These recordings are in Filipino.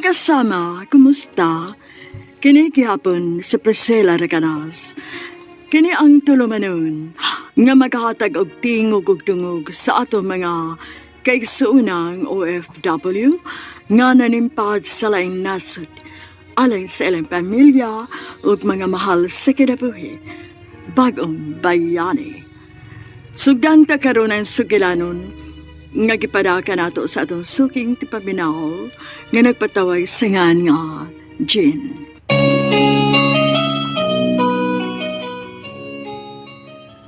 kasama, kumusta? Kini gihapon si Priscilla Raganas. Kini ang tulumanon nga maghatag og tingog ug tungog sa ato mga kaigsuunang OFW nga nanimpad sa laing nasod alay sa ilang pamilya ug mga mahal sa kinabuhi. Bagong bayani. Sugdan ta karon ang sugilanon nga gipadaka nato sa atong suking tipaminaw nga nagpatawag sa ngan nga Jean.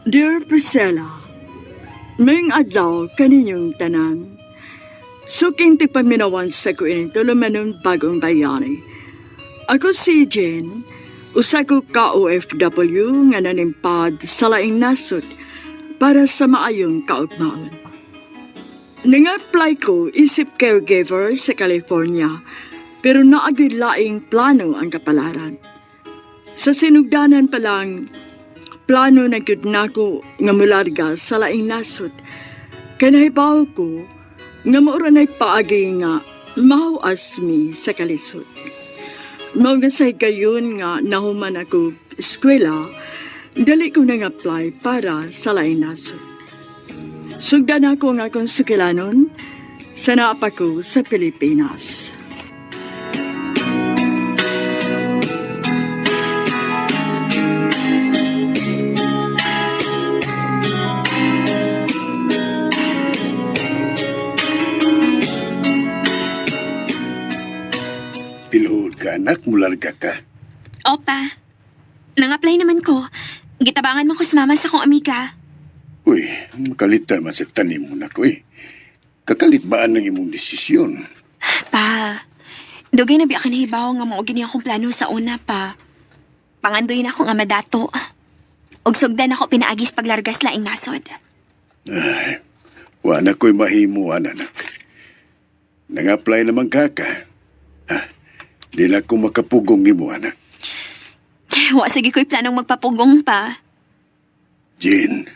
Dear Priscilla, mayong adlaw kaninyong tanan. Suking tipaminawan sa kuin tulumanon bagong bayani. Ako si Jean, usa ko ka OFW nga nanimpad sa laing nasod para sa maayong kaugmaon. Nang-apply ko isip caregiver sa California, pero naagid laing plano ang kapalaran. Sa sinugdanan pa lang, plano na gyud nako nga mularga sa laing nasod. Kanahibaw ko nga maura na'y paagi nga mahuas mi sa kalisod. Mao nga say gayon nga nahuman ako eskwela, dali ko nang apply para sa laing nasod. Sugdan ako nga akong sukilanon sa naapa ko sa Pilipinas. Tiluhod ka, anak, mularga ka. Opa, nang-apply naman ko. Gitabangan mo ko sa mama sa kong amiga. Uy, makalit naman sa tanim mo na ko eh. Kakalit baan ng imong desisyon? Pa, dugay na biya ka nahibaw nga mao gini akong plano sa una pa. Pangandoy na ako nga madato. Og sugdan ako pinaagis paglargas laing nasod. Ay, wala ko'y mahimo, anak. Nang-apply naman ka. Di na ko makapugong ni mo, anak. Wa sige ko'y planong magpapugong pa. Jean.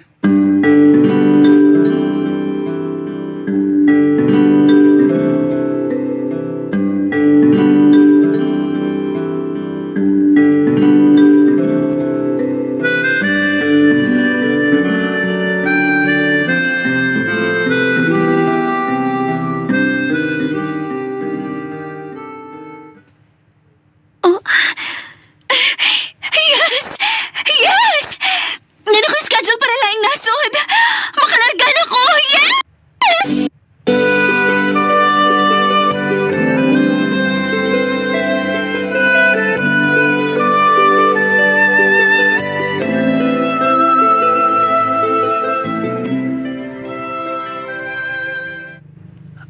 Yes! Yes! Nga ko'y schedule para laing nasod. Makalarga na ko! Yes!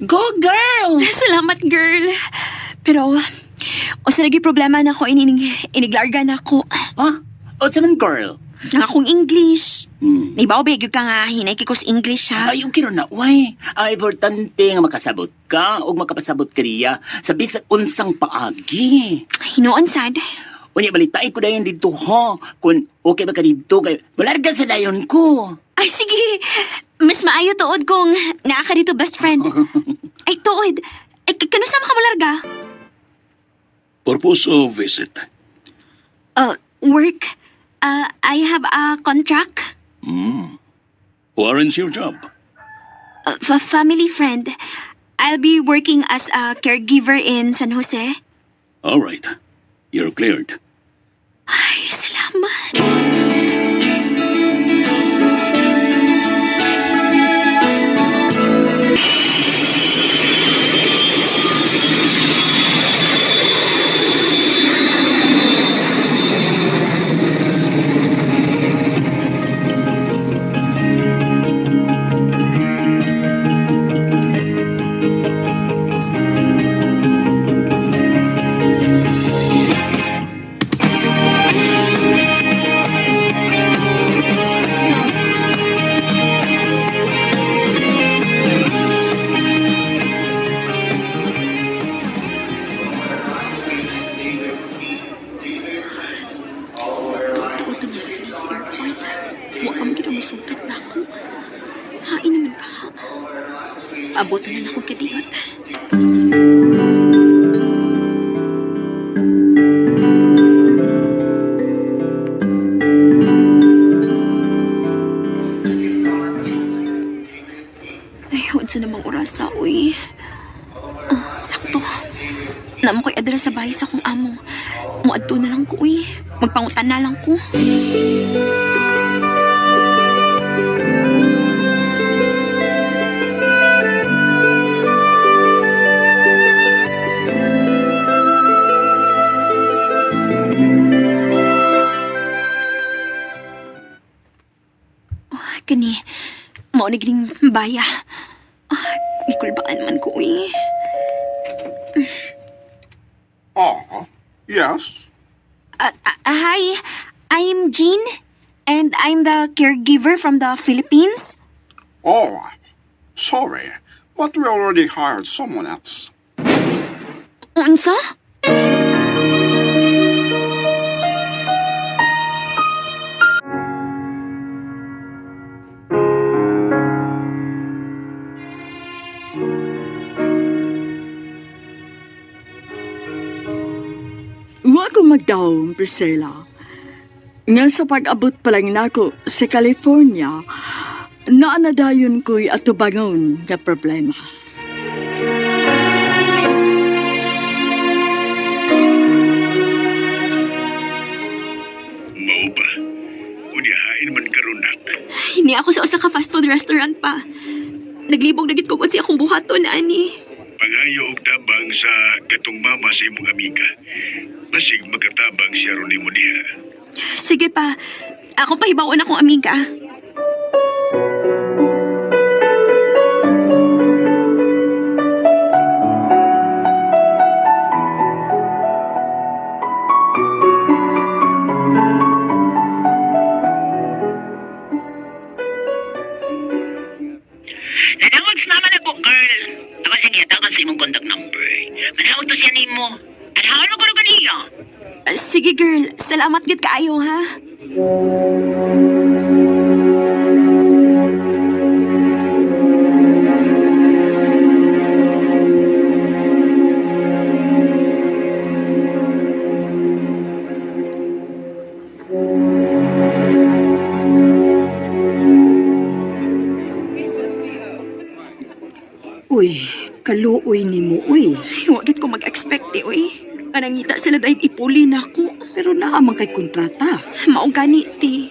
Go, girl! Salamat, girl. Pero, o sa lagi problema na ko, iniglarga na ko. Ha? O saman, girl? Ang akong English. Naibaw, bigyo ka nga, hinay kikos English, ha? Ay, yung kino na, uy. Ang importante nga makasabot ka o makapasabot ka riya sa bisag unsang paagi. Hinoon, sad. Unya, balitain ko dayon dito, ha? Kung okay ba ka dito, kay malarga sa dayon ko. Ay, sige. Mas maayo tuod kung naa ka dito, best friend. Ay, tuod. Ay, kano sama ka mo larga? Purpose of visit? Work. I have a contract. Who arrange your job? Family friend. I'll be working as a caregiver in San Jose. All right. You're cleared. Ay, salamat. Abot na lang akong kadiyot. padala sa bahay sa akong amo. Muadto na lang ko, uy. Magpangutan na lang ko. Kani, mao na gining baya. Mikulbaan man ko, uy. Oh, yes. Hi, I'm Jean, and I'm the caregiver from the Philippines. Oh, sorry, but we already hired someone else. Unsa? Wa ko magdawong, Priscilla. Nga sa pag-abot pa lang nako sa California, naanadayon ko'y atubangon nga problema. Mao ba? Unihain man karon nak. Hini ako sa usa ka fast food restaurant pa. Naglibog na gid ko si akong buhaton, ani. Pangayo og tabang sa katong mama sa imong amiga. Basig magkatabang siya ron nimo diha. Sige pa, ako pa hibawon akong amiga. Nanawag sa naman ako, girl. Ako sige, takon sa imong contact number. Manawag to siya nimo. Anahawan mo ko rin kaniya. Sige girl, salamat gid kaayo ha. Uy, kaluoy ni mo, uy. Wagit ko mag-expect uy. Anangita sila dahil ipuli na ako. Pero naamang kay kontrata. Mao gani ti.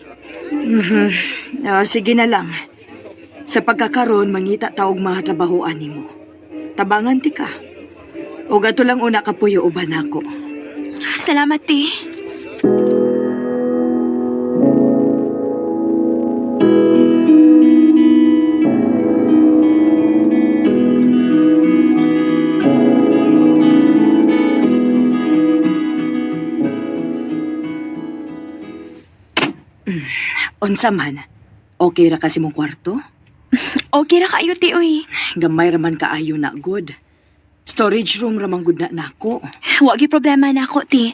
Sige na lang. Sa pagkakaroon, mangita taog mahatrabahoan ni mo. Tabangan ti ka. O gato lang una kapuyo uban ako. Salamat ti. Unsa man, okay ra kasi mong kwarto? Okay ra kaayo ti uy. Gamay raman kaayo na good. Storage room ramang good na nako. Wagi problema na ako ti.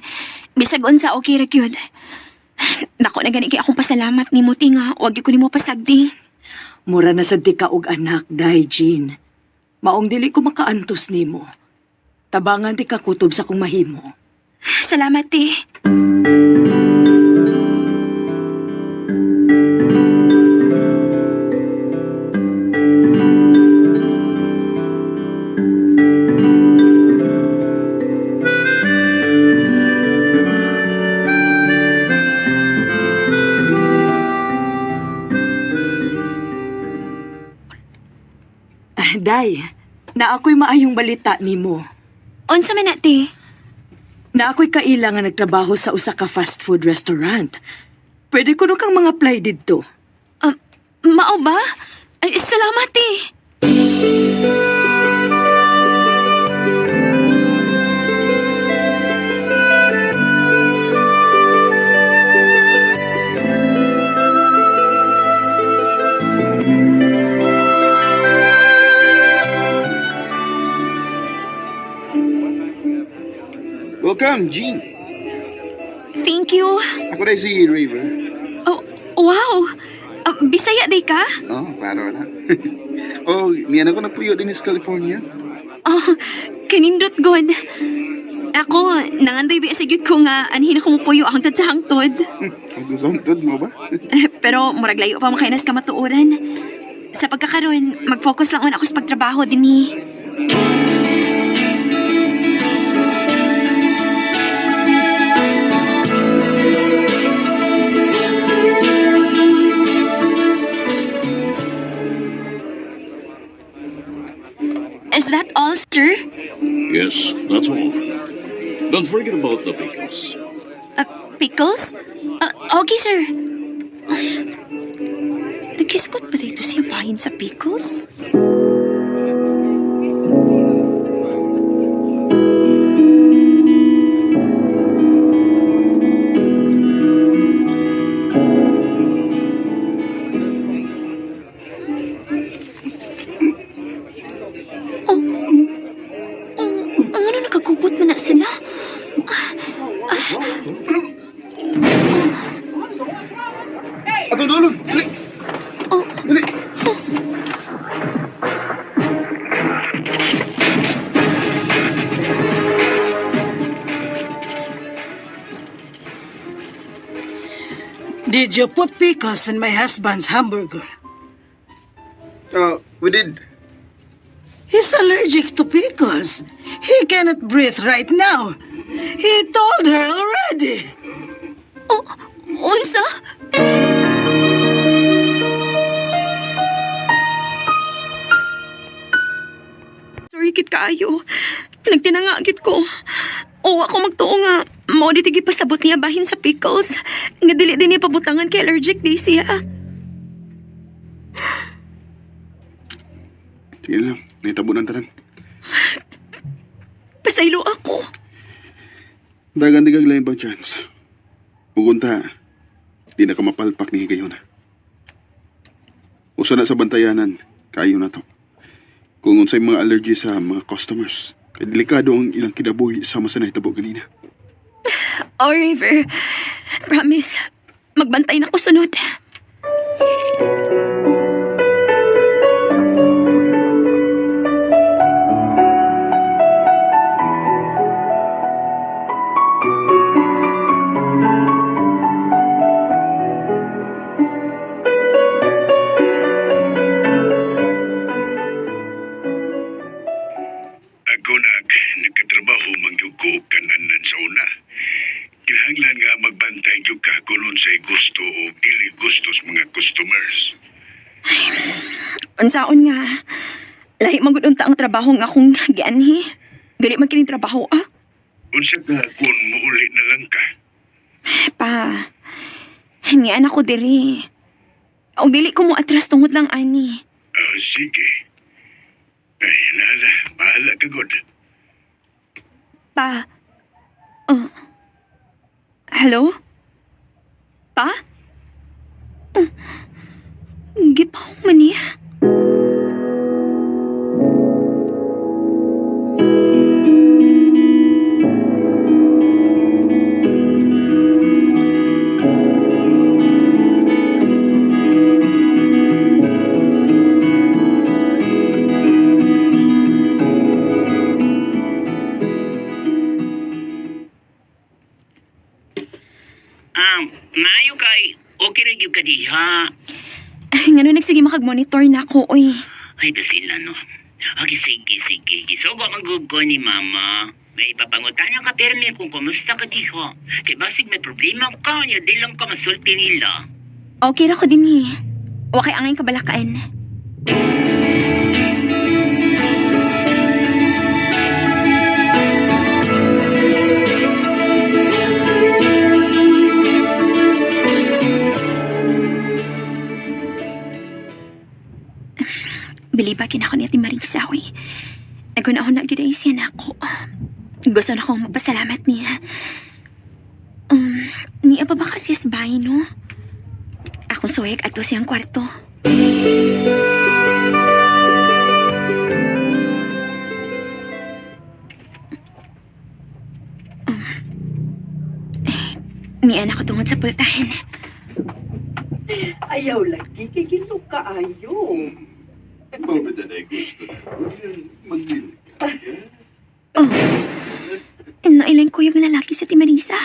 Bisag unsa okay ra gyud. Nako na gani kay akong pasalamat nimo ti nga wagi ko nimo pasagdi. Mura na sad ti ka og anak, dahi Jean. Maong dili ko makaantos nimo. Tabangan ti ka kutob sa kong mahimo. Salamat ti. Day, na ako'y maayong balita nimo. Unsa man na ti? Na ako'y kailangan nagtrabaho sa usa ka fast food restaurant. Pwede ko kang mga apply didto. Mao ba? Ay, salamat ti. Welcome, Jean. Thank you. Ako na si River. Oh, wow. Bisaya day ka? Oh, paro na. Oh, niyan ako nagpuyo din sa California. Oh, kanindot god. Ako, nangandoy ba sa gyud ko nga anhin ako mupuyo ang sa hangtod. Ang tusantod mo ba? Pero murag layo pa makainas ka matuoran. Sa pagkakaroon, mag-focus lang on ako sa pagtrabaho dinhi. all, sir? Yes, that's all. Don't forget about the pickles. Pickles? Okay, sir. Nagkiskot ba dito siya bahin sa pickles? Ang ano nakagubot mo na sila? Ato dulon! Dali! Dali! Did you put pickles in my husband's hamburger? We did. He's allergic to pickles. He cannot breathe right now. He told her already. Unsa? Sorry kit kaayo. Nagtinangagit ko. O ako magtuo nga, mao di tigi pasabot niya bahin sa pickles. Nga dili din niya pabutangan kay allergic di siya. Sige lang, naitabo ng tanan. Pasaylo ako. Dagan di kag lain bang chance. Ugunta, di na ka mapalpak ni kayo na. Usa na sa bantayanan, kayo na to. Kung unsay mga allergy sa mga customers, kay delikado ang ilang kinabuhi sama sa nahitabo kanina. Oh, River. Promise. Magbantay na ko sunod. Ako nagkatrabaho mangyuko kananan sa una. Kinahanglan nga magbantay gyud ka kung unsay gusto o dili gusto sa mga customers. Unsaon nga. Lahi magudunta ang trabaho nga akong gianhi. Dili man kining trabaho, ah. Unsa ka kung muuli na lang ka? Pa, hinian ako diri. O dili ko mo atras tungod lang, ani. Sige. Ay, nala, bahala ka god. Pa, hello? Pa? Gipaw man niya. Maayo kay, okay rin yung kadiha. Ngano nagsige makag-monitor na ako, oy. Ay, dasila no. Okay, sige. So, magugod ko ni mama. May ipapangutan ka permi kung kumusta ka diha. Kay basig may problema ka, ya di lang ka masulti nila. Okay ra ko din eh. Wakay angay kabalakaan. Bilibagin ako ni Ate Marisa, oy. Naguna-una na gyud siya na ako. Gusto na akong magpasalamat niya. Niya pa ba kasi sa bahay, no? Akong suwag ato siyang kwarto. Niya na ako tungod sa pultahan. Ayaw lagi, kay ginoo kaayo. Mabida na gusto na. Magdili ka. Nailang ko yung lalaki sa Timarisa.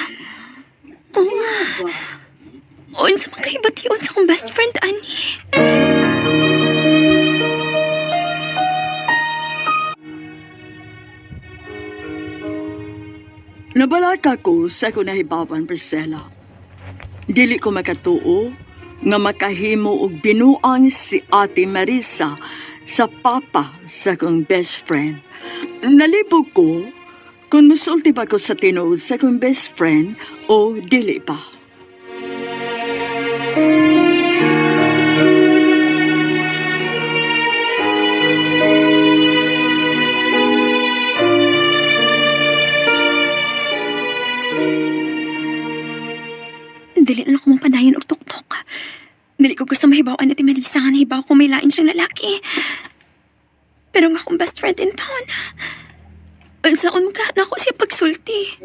Unsa man kahibati-on sa akong best friend, ani. Nabalaka ko sa akong nahibawan, Priscilla. Dili ko makatuo nga makahimo og binuang si Ate Marisa sa papa sa kong best friend. Nalibog ko kung musulti ba ko sa tinuod sa kong best friend o dili pa. Dili na lang ko mong panayon og tuktok. Dili ko gusto mahibawaan na ti Melissa nga nahibaw ko may lain siyang lalaki. Pero nga akong best friend in town. Unsaon ka na ako siya pagsulti.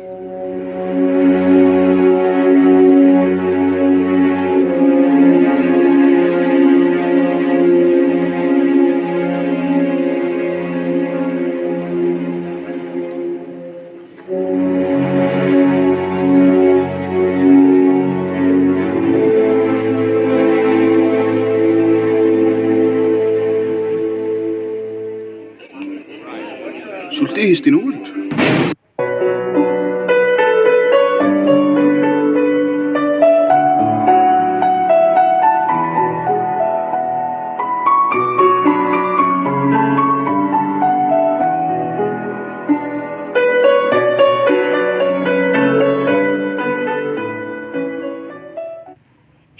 Sultihis tinuod.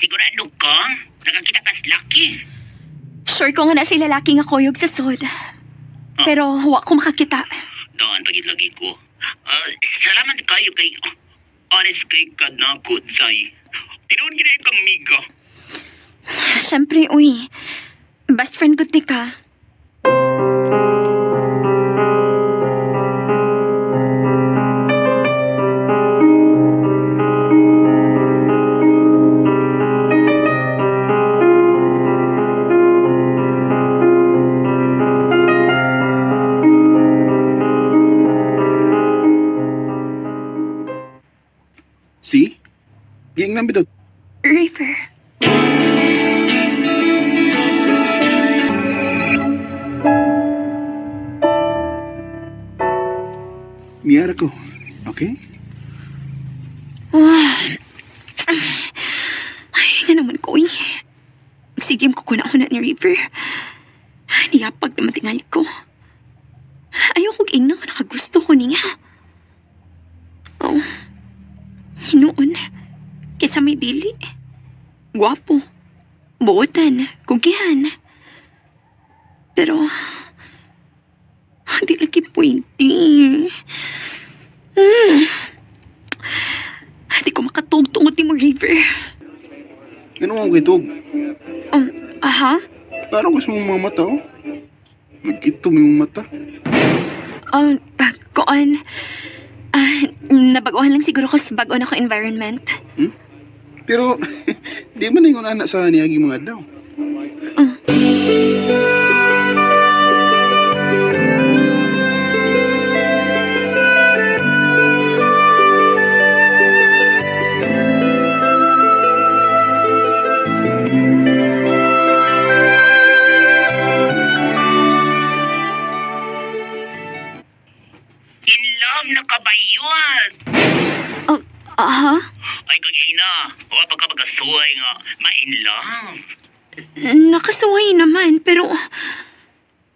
Sigurado ka? Nakakita ka sa laki. Sure ko nga na siya lalaki nga koyog sa sod. Pero huwag ko makakita. Doon pagit lagi ko. Salamat kayo kay... honest kay kanakot, say. Tinoon gina kang miga. Siyempre, uy. Best friend ko ti ka. See? Yang nang bitaw. River. Miyara ko. Okay? Ay, nga naman ko, uy. Magsigim ko kuna-una ni River. Niyapag naman tingali ko. Ayaw kong ingna nga nakagusto ko niya. Oh. Hinoon. Kesa may dili. Gwapo. Buotan. Kugihan. Pero... Di lagi pwede. Di ko makatugtungod ni mo, River. Ganun ang kwentog. Aha? Parang gusto mong mga mata, oh. Nagkitom yung mata. Koan. Nabaguhan lang siguro ko sa bago na ko environment. Pero, di man na yung anak sa niyagi mga daw. In love na kabayot. Aha? Ay, kagina. Huwag pa ka magkasuway nga. Ma-in love. Nakasuway naman, pero...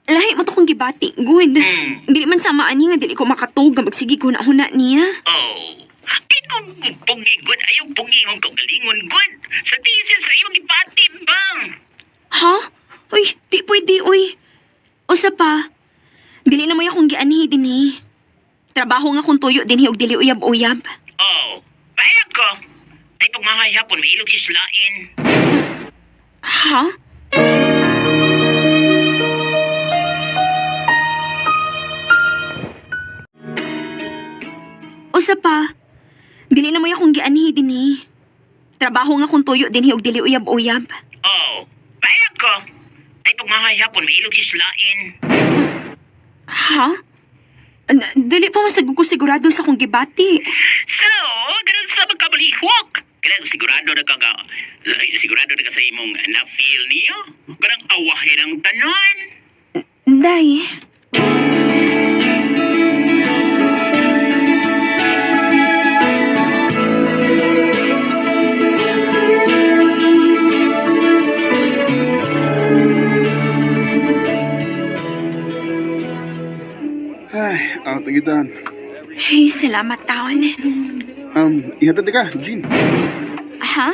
Lahi mo to kong gibati, good. Dili man samaan niya nga, dili ko makatog nga magsigi ko na huna niya. Oh. Di ko pungi, good. Ayaw pungi ang kagalingon, good. Sa thesis sa iyong ipati ba? Ha? Uy, di pwede, uy. Usa pa, dili na mo akong gianhi din eh. Trabaho nga kung tuyo din og dili uyab-uyab. Oh. Bayan ko. Ay, pag mahayapon, may ilog si Slain. Ha? Usa pa, dili na mo akong gianhi din eh. Trabaho nga kung tuyo din og dili uyab-uyab. Oh. Bayan ko. Ay, pag mahayapon, may ilog si Slain. Ha? Dili pa masagod ko sigurado sa kong gibati. So, ganun sa magkabalihwak. Kaya sigurado na ka sa imong na-feel niyo? Ganang awahin ang tanan. Day. tagitan. Ay, salamat taon. Ihatid ka, Jean. Ha?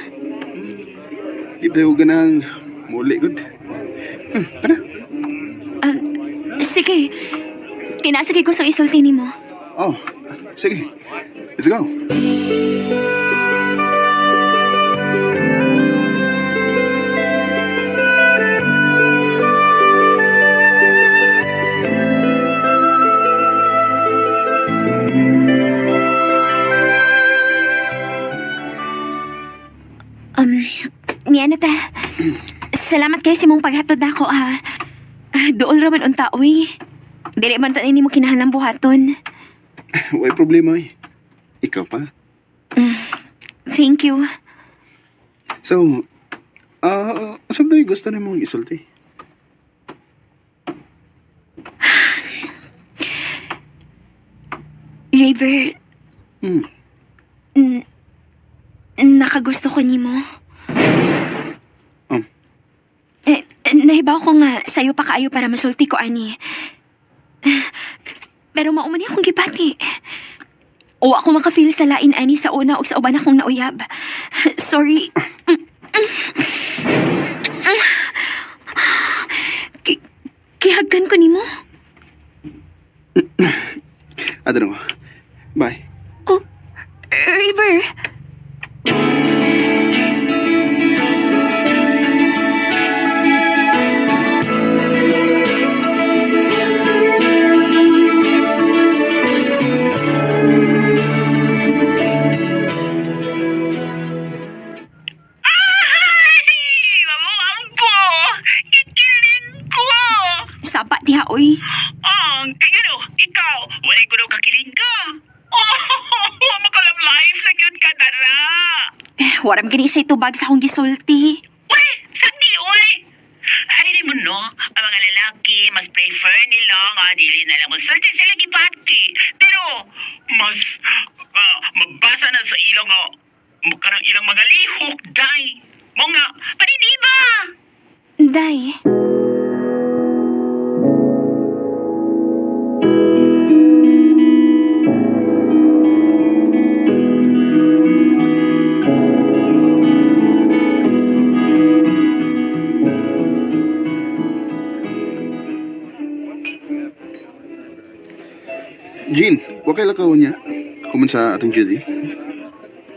Di tayo ganang muli, good. Tara. Sige. Kinasagay ko sa isulti ni mo. Oh, sige. Let's go. Niya na ta. Salamat kayo sa mong paghatod ako, ha. Dool raman unta, uy. Dili man ta ni mo kinahanglan buhaton. Way problema eh. Ikaw pa. Thank you. So, saan tayo gusto na mong isulti? River, nakagusto ko ni mo. Nahibaw ko nga sa'yo pa kaayo para masulti ko, ani. Pero maumani akong gipati. O ako makafeel sa lain, ani, sa una o sa uban akong nauyab. Sorry. Kihagkan ko ni mo. Ano? Bye. Oh, River. Sapa diha, oy. Tigano, ikaw, walay ko daw kakiling ka. Makalam life na yun ka, Tara. Waram gani sa itubag sa akong gisulti. Uy, sandi, uy. Hari mo, no? Ang mga lalaki, mas prefer nila nga dili na lang masulti sila gipati. Pero, mas mabasa na sa ilang karang ilang mga lihok, day. Mga, paniniba. Day. Jean, wakay lakaw niya. Kuman sa atong Judy.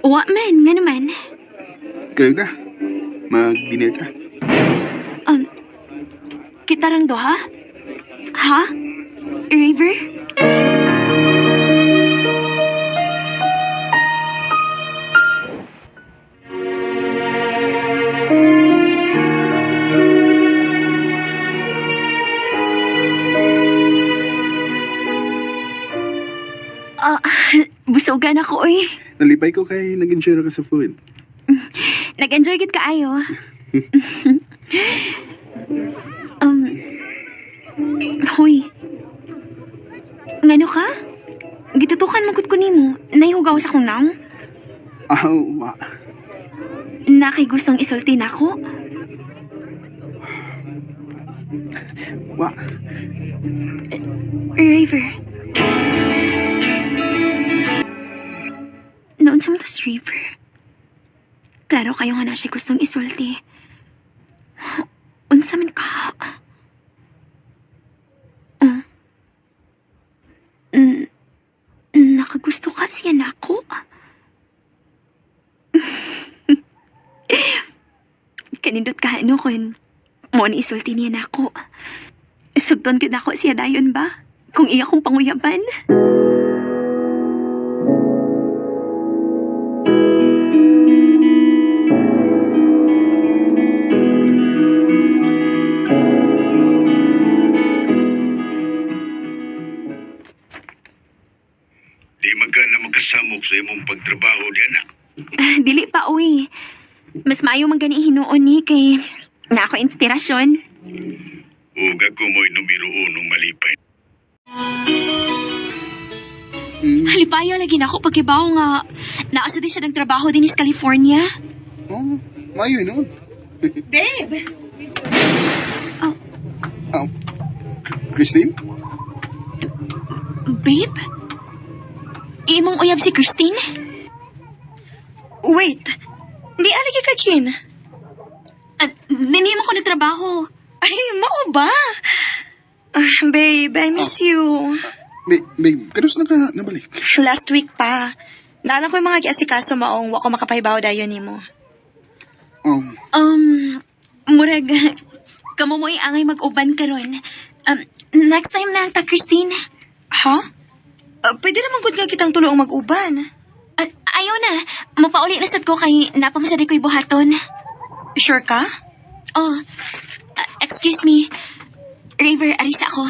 Wa man, nga naman. Kayo ka. Mag-dinner ka. Kita rang doha? Ha? River? Busogan ako, oy. Nalipay ko kay nag-enjoy ka sa food. Nag-enjoy gid kaayo. Hoy. Ngano ka? Gitutukan magud ko nimo. Nahihugaw sa akong naong. Wa. Nakay gustong isulti nako. Wa. River. Noon sa mga River. Klaro kayo nga na siya gustong isulti. Unsa man ka? Nakagusto ka siya nako. Kanindot ka ano kun mo ni isulti niya nako. Sugton gid ako siya dayon ba? Kung iya kong panguyaban. Di magana makasamok sa imong pagtrabaho di anak. Dili pa, uy. Mas maayo man gani hinuon ni kay na ako inspirasyon. Ug ako mo'y numero 1 malipay. Halipayo lagi na ako pagkibaw nga naasa din siya ng trabaho din sa California. Oh, mayo noon. Babe! Christine? Babe? Imong uyab si Christine? Wait. Di alagi ka, Jean. Dinhi mo ko nagtrabaho. Ay, mao ba? Babe, I miss you. Babe, kanusta na ka nabalik? Last week pa. Naalang ko yung mga kiasikaso maong wako makapahibaw dayon nimo. Murag, kamo mo angay mag-uban karon. Next time na ta, Christine. Ha? Pwede naman gud nga kitang tulong mag-uban. Ayaw na. Mapauli na sad ko kay napamasadi ko'y buhaton. Sure ka? Oh, excuse me. River, arisa ako.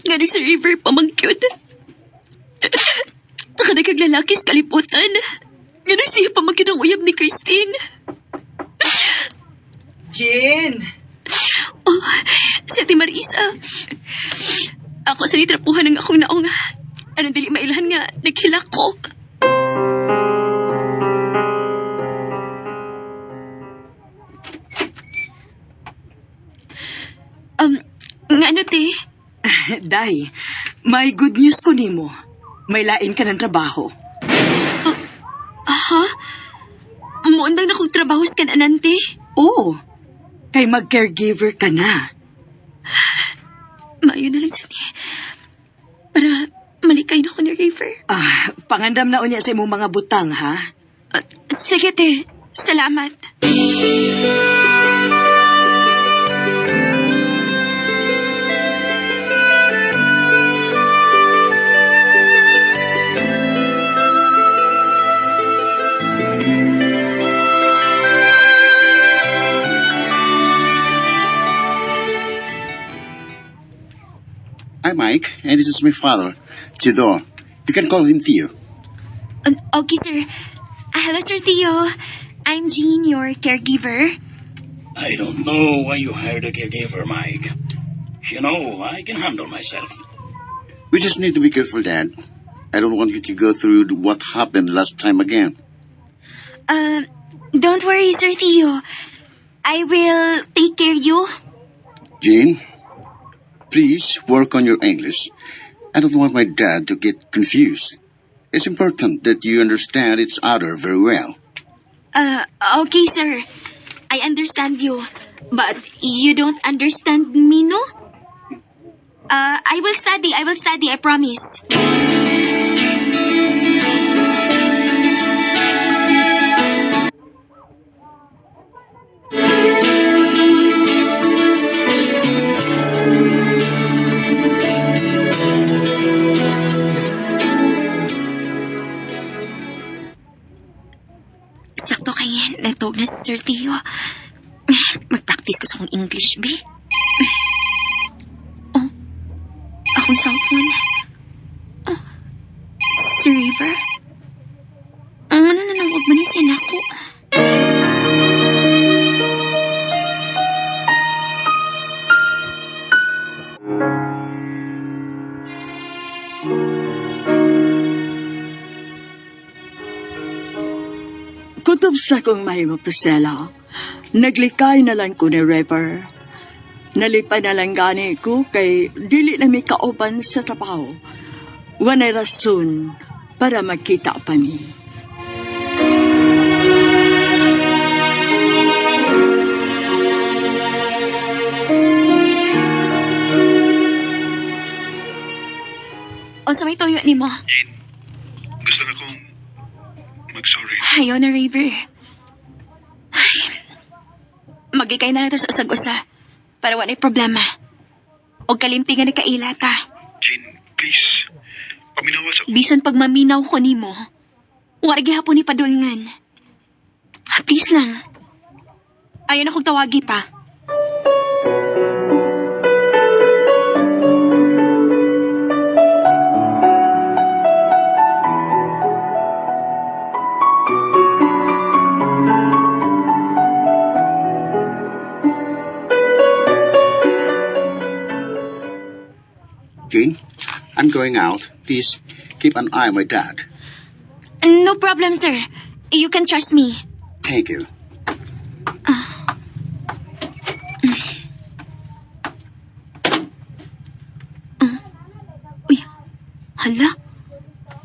Ganun sa River pamangkyod. Saka nagkaglalaki sa kaliputan. Ganun siya pamangkyod ang uyab ni Christine. Jean! Oh, si Ate Marisa. Ako sa nitrapuhan ng akong naong. Anong dili mailahan nga, naghilak ko. Nga ano, te? Day, may good news ko nimo. May lain ka ng trabaho. Ha? Muundang na kong trabaho sa kananan, te? Oo. Kay mag-caregiver ka na. Maayo na lang sa niya. Para malikay na ko ni River. Pangandam na unya sa imong mga butang, ha? Sige, te. Salamat. Hi, Mike. And this is my father, Theodore. You can call him Theo. Okay, sir. Hello, Sir Theo. I'm Jean, your caregiver. I don't know why you hired a caregiver, Mike. You know, I can handle myself. We just need to be careful, Dad. I don't want you to go through what happened last time again. Don't worry, Sir Theo. I will take care of you. Jane, please work on your English. I don't want my dad to get confused. It's important that you understand each other very well. Okay, sir. I understand you. But you don't understand me, no? I will study, I promise. Sakto kay natog na si Sir Theo. Mag-practice ko sa akong English, be. Oh, akong cellphone. Oh, si River. Ano na nawag ba ni Sen ako? Kutob sa kong mahimo, Priscilla, naglikay na lang ko ni River. Nalipay na lang gani ko kay dili na may kauban sa trabaho. Wanay rason para magkita pa ni. O sa may toyo ni mo? Jean, gusto na kong mag-sorry. Ayaw na, River. Ay, magikay na nato sa usag-usa para wala problema. O kalimtingan ni kaila ta. Jean, please. Paminawas ako. Bisan pag maminaw ko ni mo, wargi hapon ni padulngan. Please lang. Ayaw na kong tawagi pa. Jane, I'm going out. Please keep an eye on my dad. No problem, sir. You can trust me. Thank you. Uy, hala.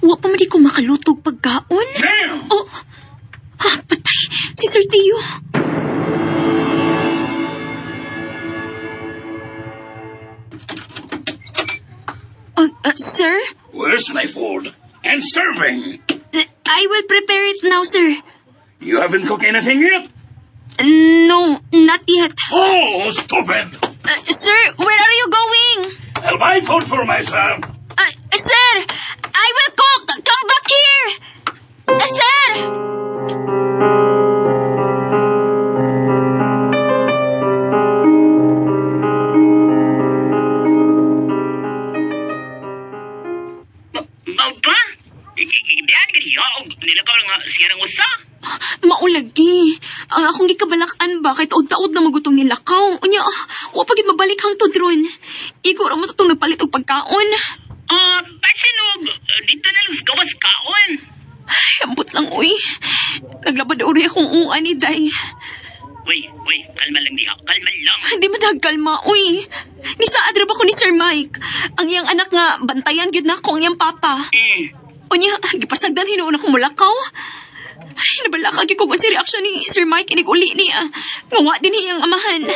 Wa pa man di ko makalutog pagkaon. Damn! Oh, patay. Si Sir Tio. Sir? Where's my food? And serving. I will prepare it now, sir. You haven't cooked anything yet? No, not yet. Oh, stupid! Sir, where are you going? I'll buy food for myself. Sir, I will cook. Come back here. Sir! Aba? Diyan kaniya, nilakaw nga siyang usa. Maulagi. Ang akong gikabalakan ba, kahit taod-taod na magutong nilakaw. Unya, wa pagid mabalik hang tudron. Ikaw ra mo tatong nagpalit og pagkaon. Pasinog, dito na lang gawas kaon. Ay, ambot lang, uy. Naglabad uri akong uan ni Day. Uy, kalma lang diha, kalma lang. Hindi madagkalma, uy. Nisaadra ba ko ni Sir Mike? Ang iyang anak nga, bantayan gyud na ako ang iyang papa. Unya, gipasagdan hinuon akong mulakaw. Ay, nabalaka gyud kung si reaksyon ni Sir Mike inig uli niya. Ngawa din iyang amahan.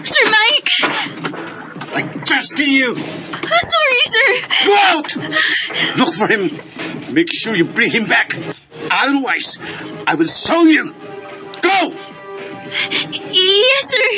Sir Mike! I trusted you. Sorry, sir. Go out! Look for him. Make sure you bring him back. Otherwise, I will song you. Go! Yes, sir.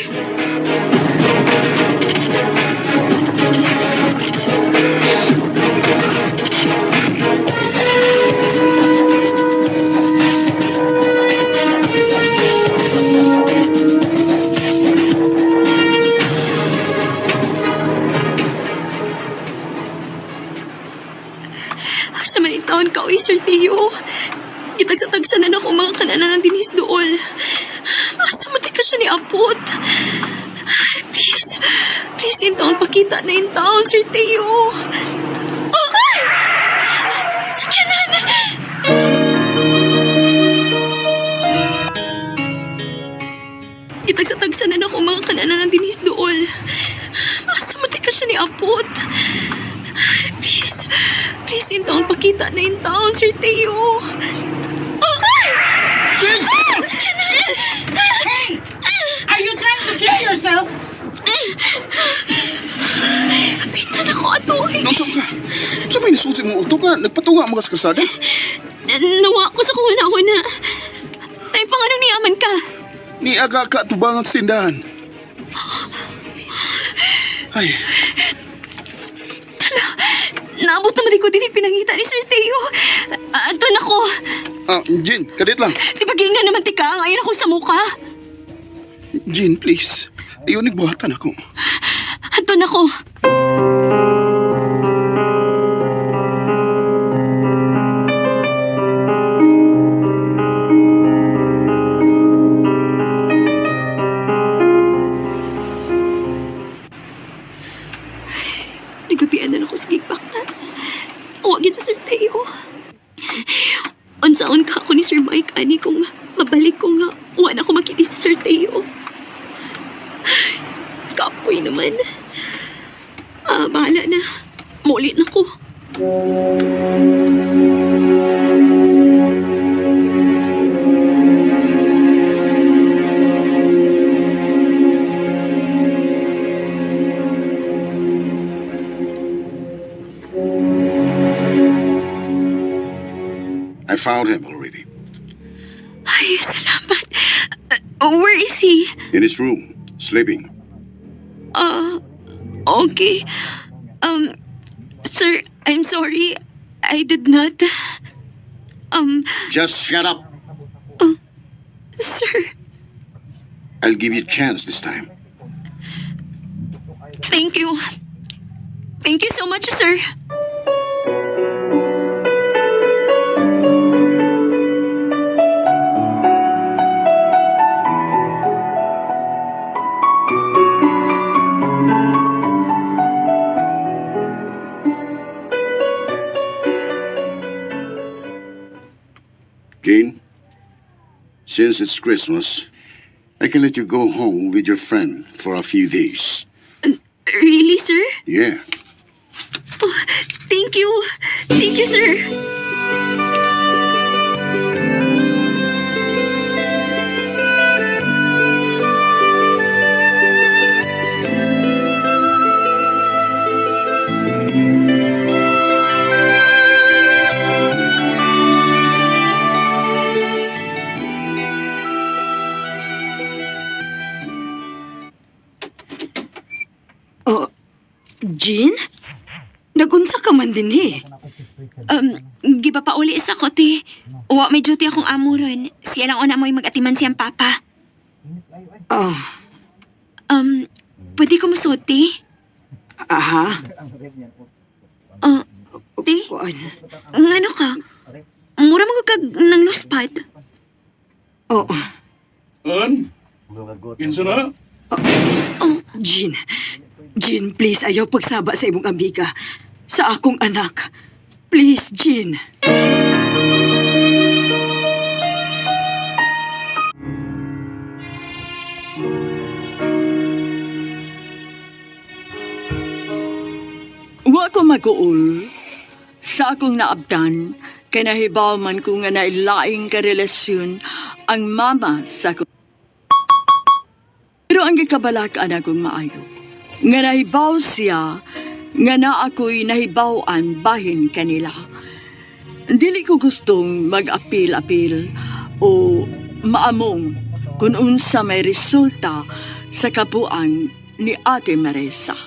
Sa manitaon ka, uy, Sir Tio. Gitagsa-tagsa na ako mga kananan ng dinis dool. Asa mo ka siya ni Apot? Please, yung taon pakita na yung taon, Sir Tio. Oh, ay! Sakyanan! Gitagsa-tagsa na ako mga kananan ng dinis dool. Asa mo ka siya ni Apot? Please, yung taon pakita na yung taon, Sir Tio. Oh, ay! Ay! Sakyanan! Hey! Are you trying to kill yourself? Kapitan ako ato eh. Nausap ka. Sa may nasusin mo auto ka, nagpatunga mga kasada. Nawa ko sa kuna-una. Tayo pang anong niyaman ka? Ni aga ka tubangan sa tindahan. Ay, Naabot naman di ko din pinangita ni Sir Teo. Ato na ko. Jean, kadit lang. Di ba na naman tika? Ngayon ako sa muka. Jean, please. Ayaw nagbuhatan ako. Ato na ko. Nagabian na ako sa gigbaktas. Huwagin sa Sir Teo. Unsaon ka ako ni Sir Mike, ani kung mabalik ko nga, wala ako makinis sa Sir Teo. Kapoy naman. Bahala na. Maulit na ko. I found him already. Ay, salamat. Where is he? In his room, sleeping. Okay. Sir, I'm sorry. I did not. Just shut up. Sir, I'll give you a chance this time. thank you. Thank you so much, sir. Jean, since it's Christmas, I can let you go home with your friend for a few days. Really, sir? Yeah. Thank you. Thank you, sir. Oh, Jean? Nagunsa ka man din eh. Giba pa uli sa kote. Wa may duty akong amo ron. Siya lang una mo'y mag-atiman siyang papa. Oh, Pwede ko musuti? aha. Te, Kuan. ngano ka? Mura magkag ng luspat. Oh, An? Kinsa na? Jean. Jean, please, ayaw pagsaba sa imong amiga. Sa akong anak. Please, Jean. Wa ko mag-uol sa akong naabdan kay nahibaw man ko nga nailaing karelasyon ang mama sa ko. Pero ang gikabalak akong maayo nga nahibaw siya nga na ako'y nahibawan bahin kanila. Dili ko gustong mag-apil-apil o maamong kung unsa may resulta sa kabuang ni Ate Marisa.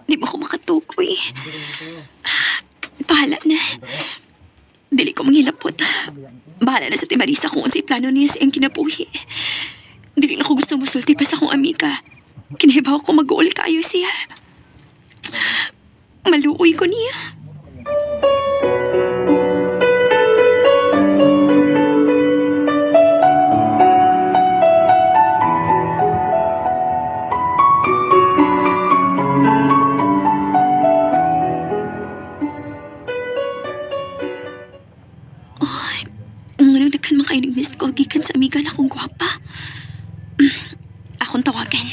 Di ba ako makatukoy? Bahala na. Dili ko manghilapot. Bahala na sa Timarisa kung unsay plano niya sa iyang kinabuhi. Dili na ko gusto musulti pa sa akong amiga. Kinahibaw ko mag-uol kayo siya. Maluoy ko niya. Daghan man kayo nag-missed call gikan sa amiga na akong gwapa. Akong tawagan.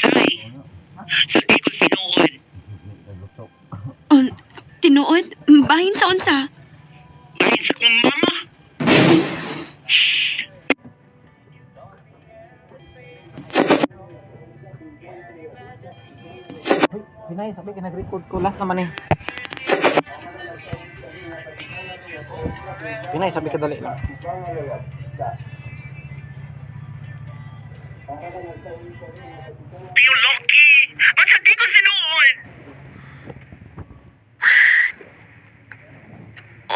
Ay, sabi ko sinuod. Tinuod? Bahin sa unsa? Bahin sa kong mama. Pinay, sabi ka nag-record ko. Last naman eh. Pinay, sabi ka dali lang. Piyo Loki, ba't sabi ko sinuod?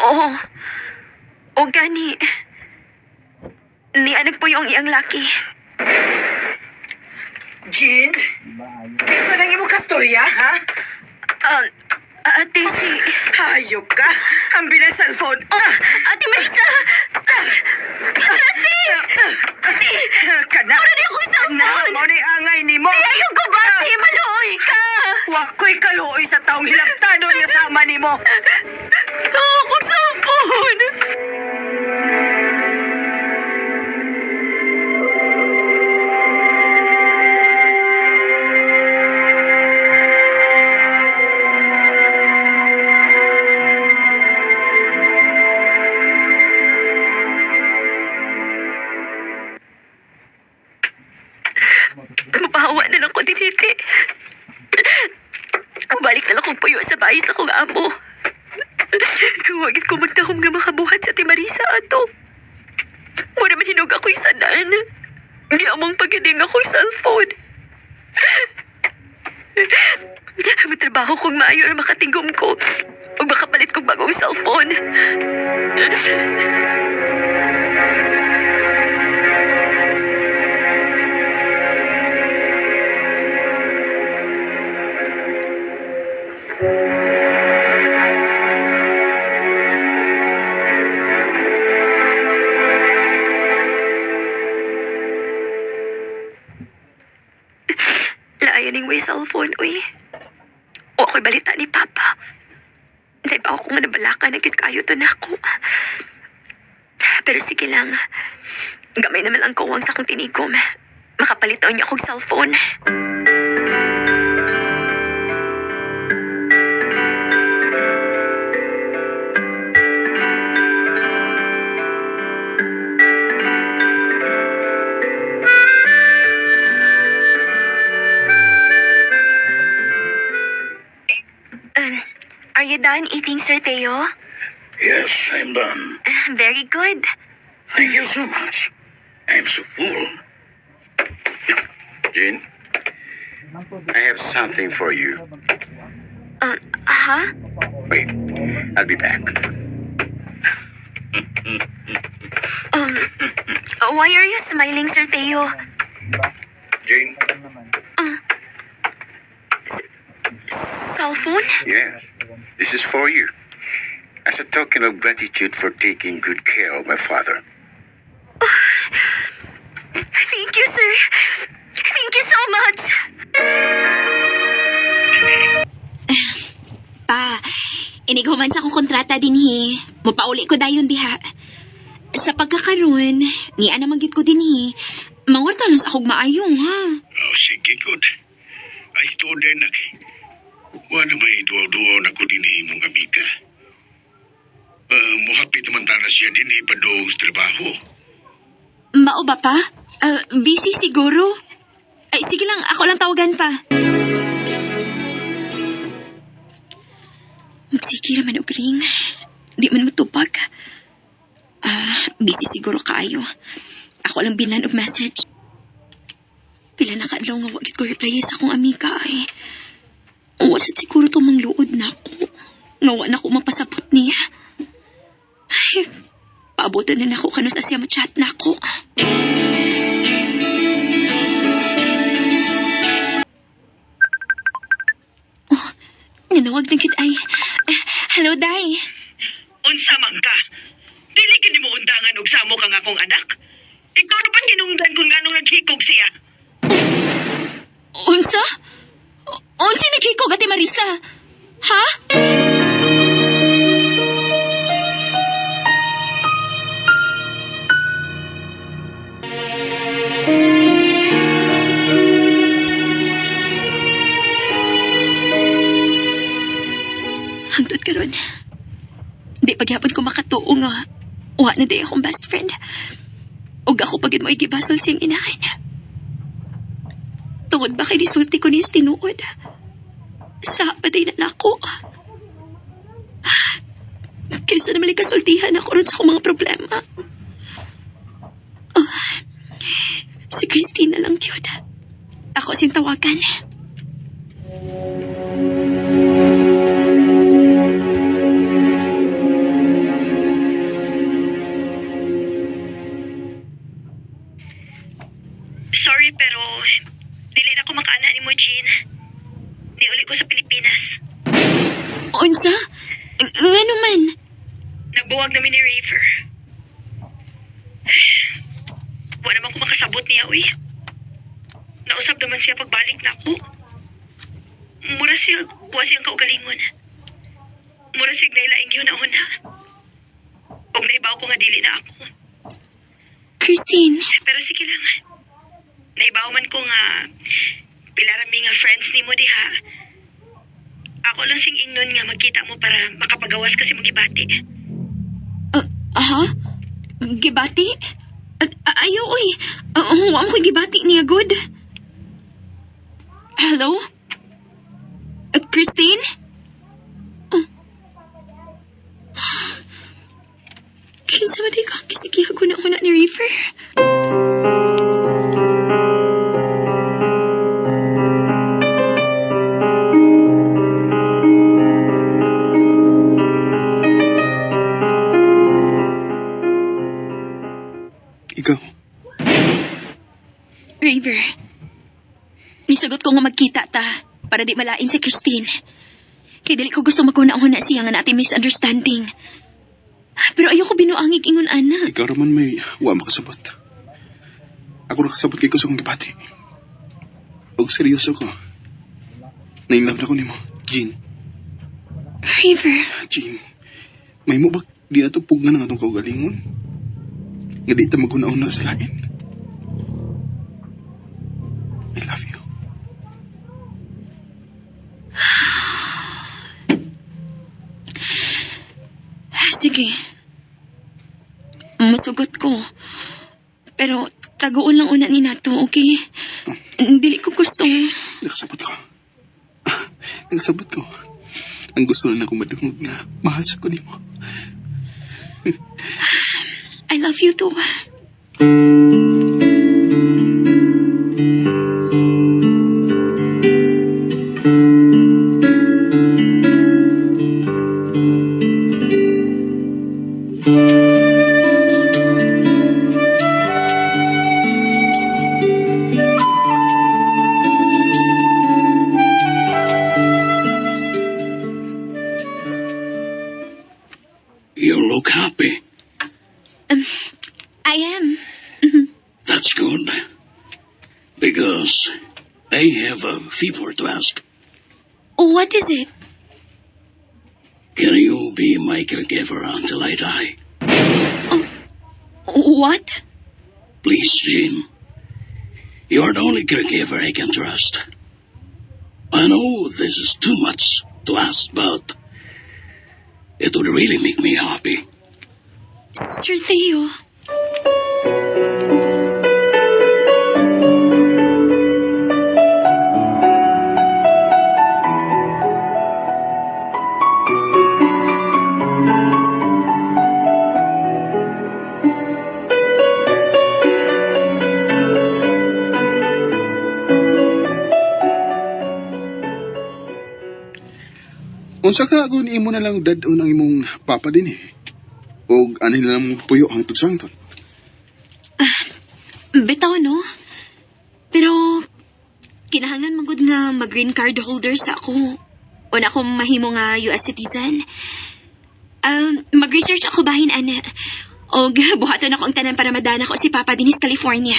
Oo. O gani. Ni anak po yung iyang laki. Jean? Pinsa nang imong kastorya, ha? Ate, si... Hayop ka. Ambil na cellphone. Ate Marisa! Ate! Kana. Wala na akong cellphone. Na, mo ni angay ni mo. Ayaw ko ba, ate? Maluoy ka! Wa ko'y kaluoy sa taong hilabtanon nga sama ni mo. Akong cellphone! Mapahawa na lang ko diniti. Balik na lang kong puyo sa bahay sa kong amo. Huwagit ko magtahom nga makabuhat sa Timarisa ato. Muna man hinog ako'y sanan. Di amang pagiding akong cellphone. Matrabaho kong maayo na makatigom ko. Huwag makapalit kong bagong cellphone. Laayan yung may cellphone, uy. O ako'y balita ni Papa. Dahil ba ako nga nabalaka na kayo to na ako. Pero sige lang. Gamay naman ang kuwang sa akong tinigom. Makapalit niya akong cellphone. Are you done eating, Sir Teo? Yes, I'm done. Very good. Thank you so much. I'm so full. Jean, I have something for you. Huh? Wait, I'll be back. Why are you smiling, Sir Teo? Jane? Cellphone? Yes, this is for you. As a token of gratitude for taking good care of my father. Thank you, sir. Thank you so much. Pa, inighuman sa akong kontrata din hi. Mapauli ko dayon diha. Sa pagkakaroon, niya na manggit ko din hi. Mawarta lang sa akong maayong, ha? Oh, sige, good. Ay, student na. Wala may duwa-duwa na ko din imong amiga. Muhapit naman na siya din ipadong sa trabaho. Mao ba pa? Busy siguro. Ay, sige lang, ako lang tawagan pa. Sige naman, ugring. Di man matupag. Busy siguro kaayo. Ako lang binan og message. Pila na kaadlaw nga wagit ko reply sa akong amiga ay. Wasat siguro to mangluod na ako. Ngawa na ako mapasapot niya. Ay, paabutan na ako kano sa siya mo chat na ako. Oh, nanawag na kita ay. Hello, Day. Unsa man ka? Dili gid mo undangan og samo kang akong anak? Ikaw na ba tinungdan kung nganong naghikog siya? Unsa? Unsa nagkikog ati Marisa? Ha? Hangtod karon. Di pagyapon ko makatuo nga. Wa na di akong best friend. Ug ako pagid mo igibasol siyang inahan. Tungod ba kay disulti ko ni tinuod? Sa paday na nako. Kaysa naman kasultihan ako ron sa akong mga problema. Si Christine na lang yun. Ako siyang tawagan. Sorry pero dili na ko makaana ni mo, Jean. Niuli ko sa Pilipinas. Unsa? Nga naman? Nagbuwag namin ni Raver. Wala naman ko makasabot niya, uy. Nausap naman siya pagbalik na ako. Mura siya, kuha siyang kaugalingon. Mura siya nailaing yun na una. Huwag naibaw ko nga dili na ako. Christine. Pero sige lang. Naibaw man ko nga pilarami nga friends ni mo diha. Ako lang sing ingnon nga magkita mo para makapagawas kasi magibati. Aha? Gibati? Ayaw, uy. Huwag ko gibati niya, good. Hello? Christine? Kinsa ba di ka kisigihago na una ni Reefer? River, nisugot ko nga magkita ta para di malain si Christine. Kaya dili ko gusto magkuna-una siya nga natin misunderstanding. Pero ayoko binuangig ingon ana. Ikaw raman may wa makasabot. Ako nakasabot kay ko sa kong gipati. Og seryoso ko. Nainlove na ko nimo, Jean. River, Jean, may mo ba di na to pugna ng atong kaugalingon? Nga di ta maguna-una sa lain. I love you. sige. Masugot ko. Pero taguon lang una ni nato, okay? Dili ko gustong... Nakasabot ko. Nakasabot ko. Ang gusto na ako madungog nga mahal sa kunin mo. I love you too. You look happy. I am. That's good. Because I have a favor to ask. What is it? Can you be my caregiver until I die? What? Please, Jim. You're the only caregiver I can trust. I know this is too much to ask, but it would really make me happy. Sir Theo. Unsa ka kung imo na lang dad-on ang imong papa din eh. O ano na lang mong puyo hangtod sa hangtod. Bitaw, no? Pero, kinahanglan magud nga mag-green card holder sa ako. O na akong mahimo nga US citizen. Mag-research ako bahin, ana. O buhaton ako ang tanan para madana ko si Papa Dinis, California.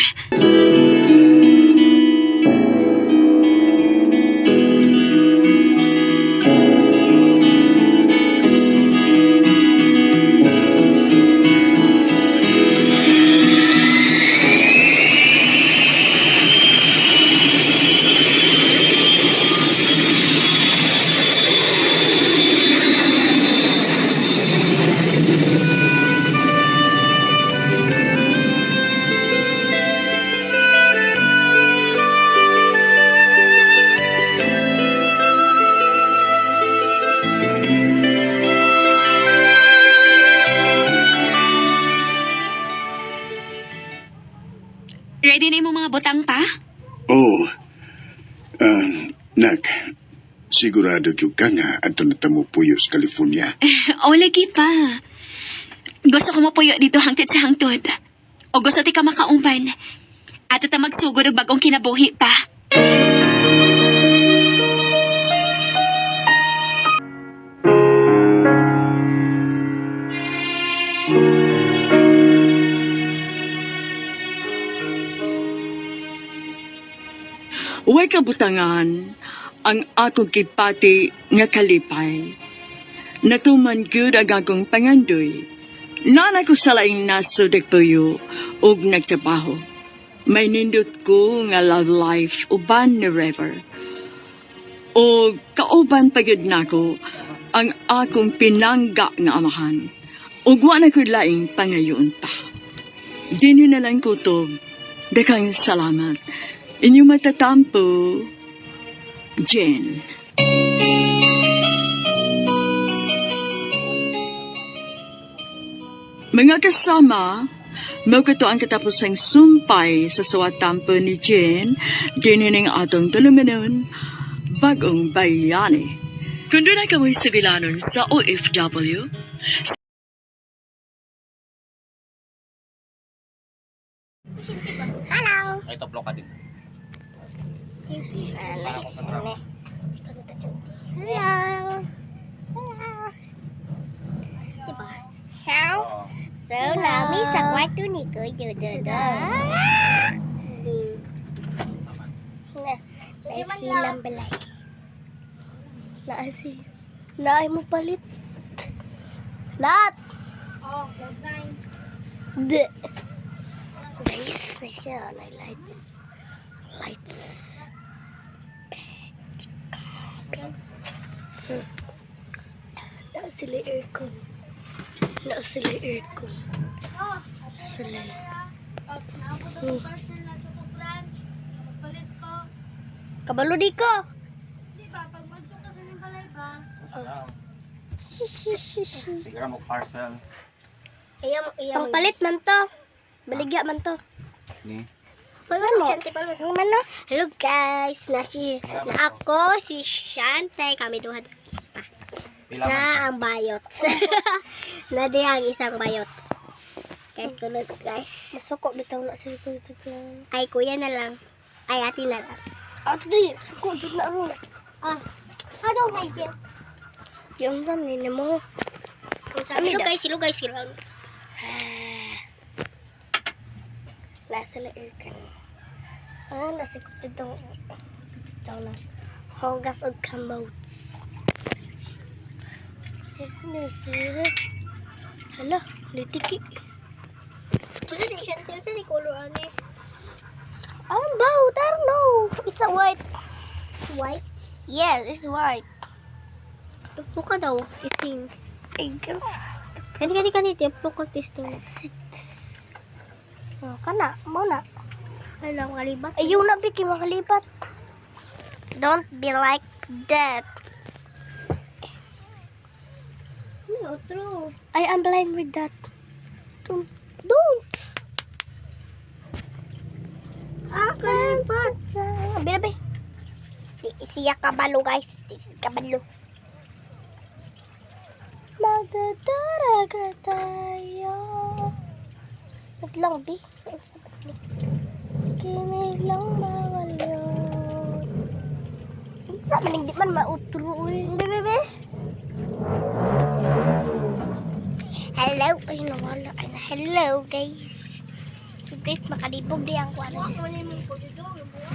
Ready na yung mga butang pa? Oh, nak, sigurado gyud ka nga adto na tamo puyo sa California. O, lagi pa. Gusto ko mapuyo dito hangtod sa hangtod. O gusto ti ka makaumban. Ato ta magsugod og bagong kinabuhi pa. Way kabutangan ang akong kipati nga kalipay. Natuman gyud ang akong pangandoy. Nana ko sa laing nasudek puyo ug nagtrabaho. May nindot ko nga love life uban ni River. O kauban pa gyud nako ang akong pinangga nga amahan. Ug wa na ko laing pangayon pa. Dinhi na lang kutob. Dakang salamat. Inyong matatampo, Jen. Mga kasama, maukato ang katapusang sumpay sa suwatampo ni Jen, dinining atong tulumanon, bagong bayani. Kung doon ay kaway sibilanon sa OFW, Hello. Ay, toplo ka din. Para ko sa drama. Hello. Diba? How? So, lami sa kwarto ni ko, Dodo. Naisilang balay. Naay mo palit. Lat! Oh, the guys, naisilang lights. Naa sila aircon. Kabalo di ko. Sigara mo parcel. Pangpalit man to. Baligya man to. Ni. Hello guys, na ako si Shante, kami duha Pila man. na ang bayot. Na di ang isang bayot. Guys, tulad guys. Masuko bitaw na si kuya dyan. Ay kuya na lang. Ay ate na lang. Ate di, suko dyan na rin. Ano may dyan? Yung dami na mo. Silo guys. Nasa la aircon. Nasa kutid ng hogas o kamotes. Hala, litiki. Ito ni color ano eh. Ang boat, I don't know. It's a white. White? Yes, it's white. Buka daw, iting. Kani, tiplo ko testing. Kana, mau na. Alam, makalibat. Ayun na, Vicky, makalibat. Don't be like that. No, true. I am blind with that. Don't. Makalibat. Binabi. Siya kabalo, guys. Kabalo. Magdadaraga tayo. Wait lang, Bi. Kinig lang bawal yun. Isa man, hindi man mautro. Bebe. Hello. Ay, nawala. Hello, guys. So, guys, makalibog di ang kwarto.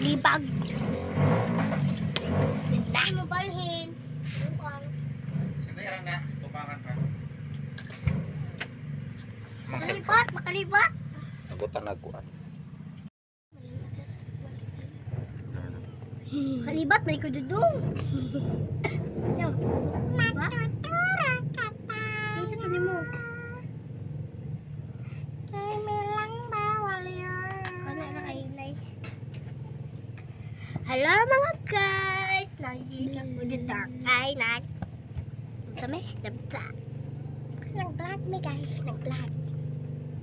Libag. Dahil mo balhin. Sigara na. Tupakan ka. Makalibat. Nagutan na kuan. Kalibat, may ko dudong. Yo. Isa to ni mo. Kimilang bawal yun. Kana na kayo na Hello mga guys. Nandiyan ko dito. Ay, Same? Nag-vlog. Nag-vlog me guys. Nag-vlog.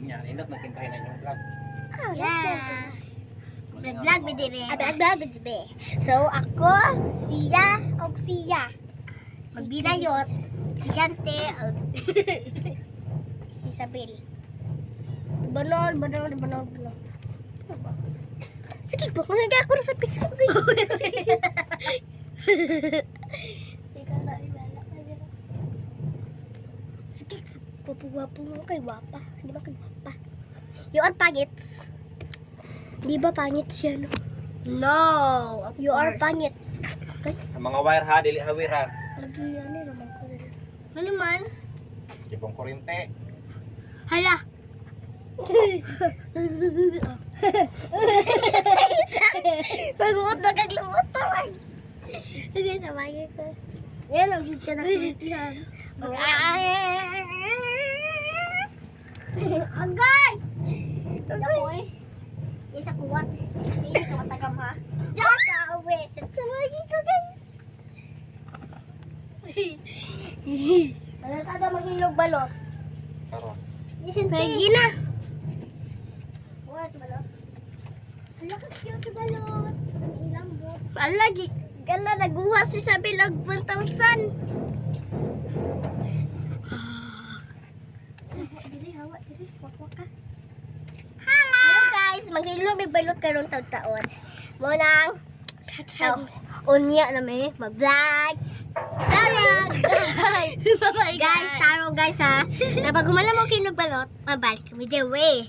Nya, indot na kintahin na yung vlog. Oh, yes. Nag-vlog me dire. Nag-vlog me dire. So, ako, siya, o siya. Magbinayot. Si Shante, si Isabel. Banol. Sige po, kung nag-ako na sa picture. Sige, papuwapo mo kay Wapa. Di ba kay Wapa? You are pangits. Di ba pangit siya, no? No! You are pangit. Okay? Ang mga wire ha, dili hawiran. Lagi yan eh, naman ko rin. Ano man? Ibong kuryente. Hala! Pag-uot na kaglumot tawag. Sige, tawagin ko. Yan, huwag ka na kumitihan. Agay! Agay! Isa kuwat. Hindi ka matagam ha. Diyan ka, uwi. Tawagin ko guys. Ano sa ito maghilog balot? Karon. Pwede na. What, balot? Hala ka cute balot. Ang ilang bot. Alagi. Gala, naguha si Sabilog 1,000. Diri, hawa, diri. Wakwak ka. Hello guys, manghilo may balot karong taon-taon. Mo nang unya na may mag-vlog. Tara, guys! Bye-bye, guys! Taro, guys, ha? Na pag humala mo kinagbalot, mabalik kami the way.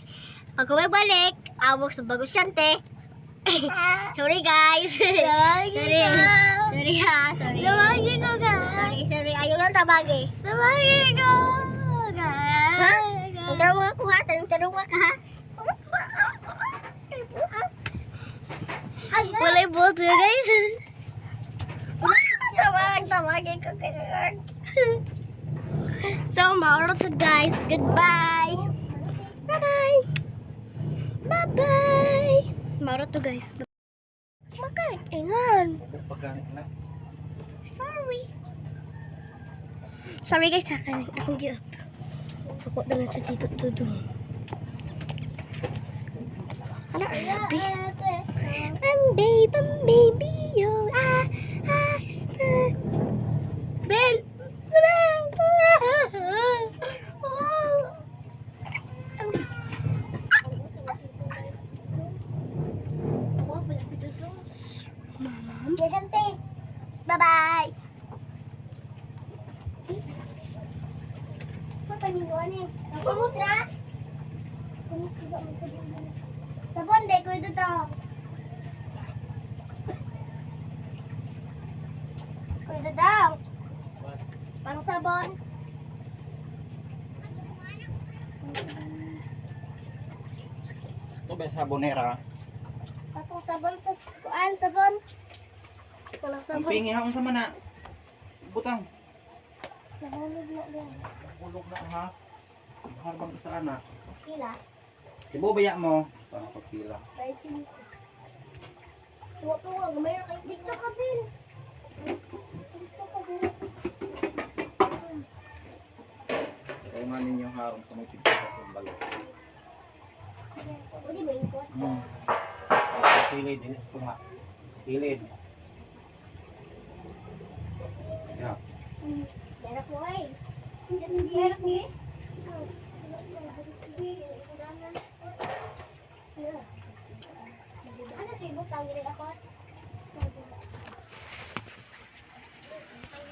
Pag balik, awok sa bago syante. Sorry, guys! Sorry ha! Sorry! Tabagin ko, guys! Sorry! Ayaw lang tabagi! Tabagin ko, guys! Ha? Ang tarunga ko, ha? Tarunga ka, ha? Walay boto, guys! Tawagin ko kayo. So, mauro to guys. Goodbye. Bye-bye. Bye-bye. Mauro to guys. Makaingan. Pagganit na. Sorry. Sorry guys, akong giup. Sukot na lang sa tito tudong. Ano, arabi? Baby, yo. Bel! Bye-bye! Papaninguan eh. Kumot na? Sabon, day ko ito to. Ito daw. Pang sabon. Ito ba sabonera? Patong sabon sa kuan, sabon. Walang Ang sabon. pingi haon sa mana. Butang. Nahulog na din. Ulog na ha. Harbang sa anak. Kila. Ibo baya mo. Para pagpila. Kahit sino. Tuwa-tuwa, gamay na kayo. Dito ka, Bill. Dito ka, Bill. Kaya nga ninyo harong tumipid sa balot. Uli ba yung kot? Kilid, din ito nga. Kilid. Yeah. Darak mo ay. Hindi darak ni. Ano tayo butang gila ako?